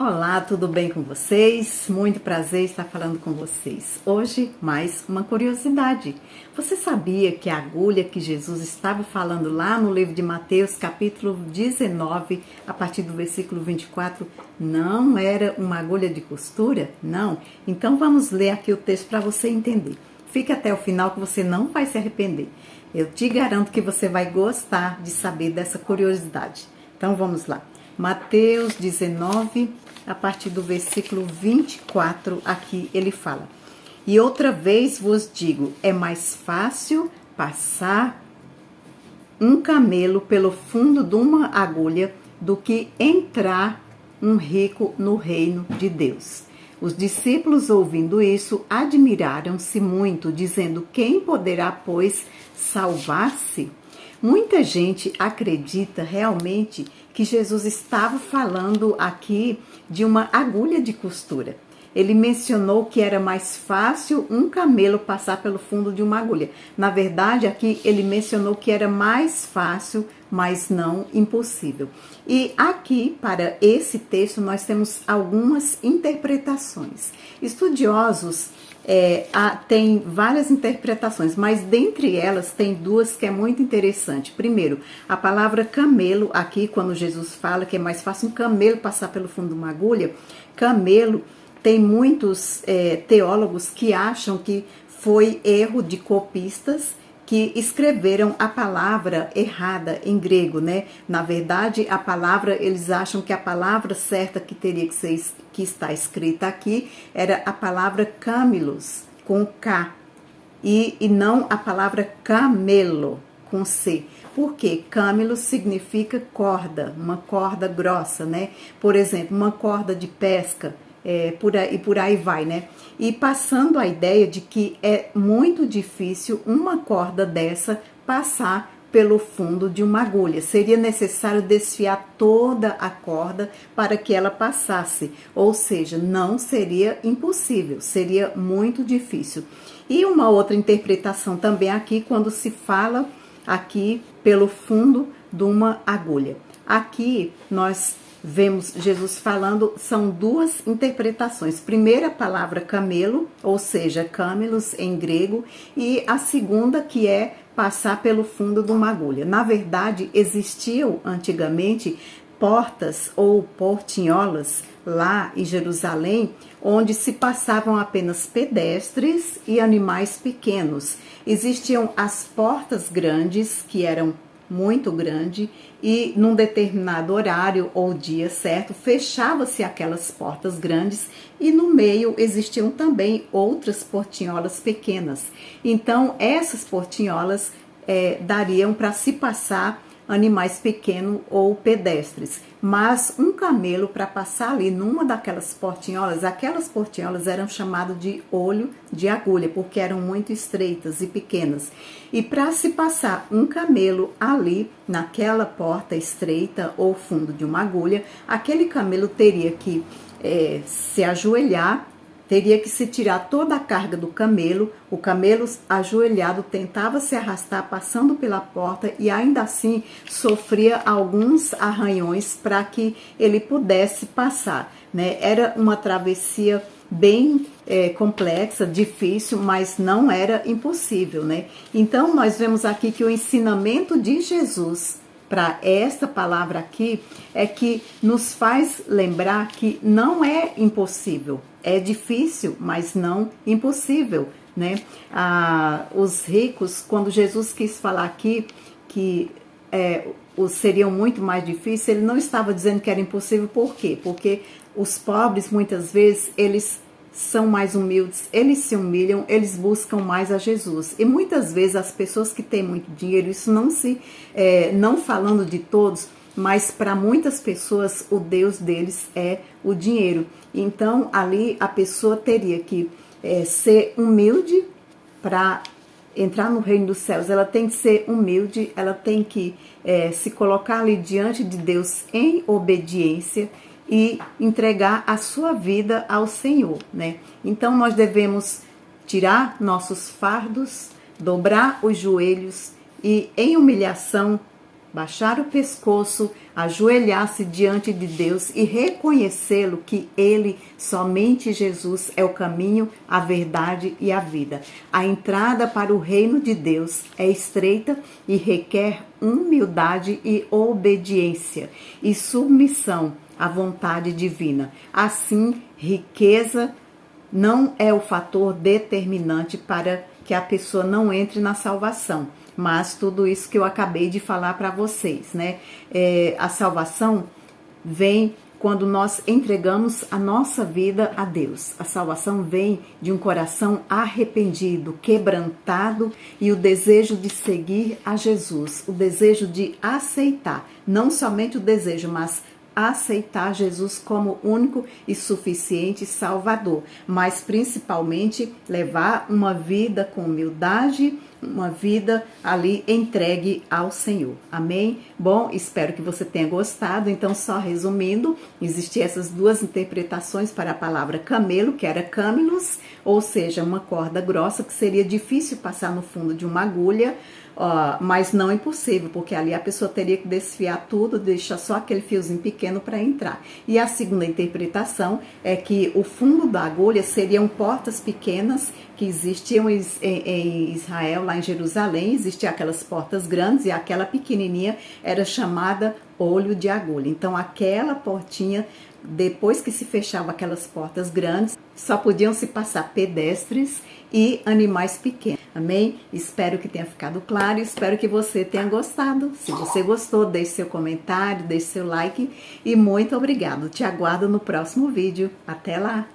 Olá, tudo bem com vocês? Muito prazer estar falando com vocês. Hoje, mais uma curiosidade. Você sabia que a agulha que Jesus estava falando lá no livro de Mateus, capítulo 19, a partir do versículo 24, não era uma agulha de costura? Não. Então vamos ler aqui o texto para você entender. Fique até o final que você não vai se arrepender. Eu te garanto que você vai gostar de saber dessa curiosidade. Então vamos lá. Mateus 19, a partir do versículo 24, aqui ele fala: E outra vez vos digo, é mais fácil passar um camelo pelo fundo de uma agulha do que entrar um rico no reino de Deus. Os discípulos, ouvindo isso, admiraram-se muito, dizendo: Quem poderá, pois, salvar-se? Muita gente acredita realmente que Jesus estava falando aqui de uma agulha de costura. Ele mencionou que era mais fácil um camelo passar pelo fundo de uma agulha. Na verdade, aqui ele mencionou que era mais fácil, mas não impossível. E aqui, para esse texto, nós temos algumas interpretações. Estudiosos tem várias interpretações, mas dentre elas tem duas que é muito interessante. Primeiro, a palavra camelo, aqui quando Jesus fala que é mais fácil um camelo passar pelo fundo de uma agulha, camelo, tem muitos teólogos que acham que foi erro de copistas que escreveram a palavra errada em grego, né? Na verdade, a palavra, eles acham que a palavra certa que teria que ser, que está escrita aqui, era a palavra camelos, com K, e não a palavra camelo, com C. Por quê? Camelo significa corda, uma corda grossa, né? Por exemplo, uma corda de pesca, por aí vai, né? E passando a ideia de que é muito difícil uma corda dessa passar pelo fundo de uma agulha. Seria necessário desfiar toda a corda para que ela passasse. Ou seja, não seria impossível, seria muito difícil. E uma outra interpretação também aqui, quando se fala aqui pelo fundo de uma agulha. Aqui nós vemos Jesus falando, são duas interpretações. Primeira, a palavra camelo, ou seja, camelos em grego, e a segunda, que é passar pelo fundo de uma agulha. Na verdade, existiam antigamente portas ou portinholas lá em Jerusalém, onde se passavam apenas pedestres e animais pequenos. Existiam as portas grandes, que eram muito grande, e num determinado horário ou dia certo, fechava-se aquelas portas grandes e no meio existiam também outras portinholas pequenas. Então, essas portinholas dariam para se passar animais pequenos ou pedestres. Mas um camelo, para passar ali numa daquelas portinholas, aquelas portinholas eram chamadas de olho de agulha, porque eram muito estreitas e pequenas. E para se passar um camelo ali, naquela porta estreita ou fundo de uma agulha, aquele camelo teria que se ajoelhar, teria que se tirar toda a carga do camelo. O camelo ajoelhado tentava se arrastar passando pela porta e ainda assim sofria alguns arranhões para que ele pudesse passar, né? Era uma travessia bem complexa, difícil, mas não era impossível, né? Então nós vemos aqui que o ensinamento de Jesus para esta palavra aqui é que nos faz lembrar que não é impossível, é difícil, mas não impossível, né? Os ricos, quando Jesus quis falar aqui que seriam muito mais difíceis, ele não estava dizendo que era impossível. Por quê? Porque os pobres, muitas vezes, eles são mais humildes, eles se humilham, eles buscam mais a Jesus. E muitas vezes as pessoas que têm muito dinheiro, isso não falando de todos, mas para muitas pessoas o Deus deles é o dinheiro. Então ali a pessoa teria que ser humilde para entrar no reino dos céus. Ela tem que ser humilde, ela tem que se colocar ali diante de Deus em obediência e entregar a sua vida ao Senhor, né? Então nós devemos tirar nossos fardos, dobrar os joelhos e em humilhação baixar o pescoço, ajoelhar-se diante de Deus e reconhecê-lo que Ele, somente Jesus, é o caminho, a verdade e a vida. A entrada para o reino de Deus é estreita e requer humildade e obediência e submissão à vontade divina. Assim, riqueza não é o fator determinante para que a pessoa não entre na salvação, mas tudo isso que eu acabei de falar para vocês, né? A salvação vem quando nós entregamos a nossa vida a Deus. A salvação vem de um coração arrependido, quebrantado e o desejo de seguir a Jesus, o desejo de aceitar, não somente o desejo, mas aceitar Jesus como único e suficiente Salvador, mas principalmente levar uma vida com humildade, uma vida ali entregue ao Senhor. Amém? Bom, espero que você tenha gostado. Então, só resumindo, existiam essas duas interpretações para a palavra camelo, que era camelos, ou seja, uma corda grossa que seria difícil passar no fundo de uma agulha, mas não impossível, porque ali a pessoa teria que desfiar tudo, deixar só aquele fiozinho pequeno para entrar. E a segunda interpretação é que o fundo da agulha seriam portas pequenas que existiam em Israel, lá em Jerusalém, existiam aquelas portas grandes e aquela pequenininha era chamada olho de agulha. Então aquela portinha, depois que se fechavam aquelas portas grandes, só podiam se passar pedestres e animais pequenos. Amém? Espero que tenha ficado claro, espero que você tenha gostado. Se você gostou, deixe seu comentário, deixe seu like e muito obrigado. Te aguardo no próximo vídeo. Até lá!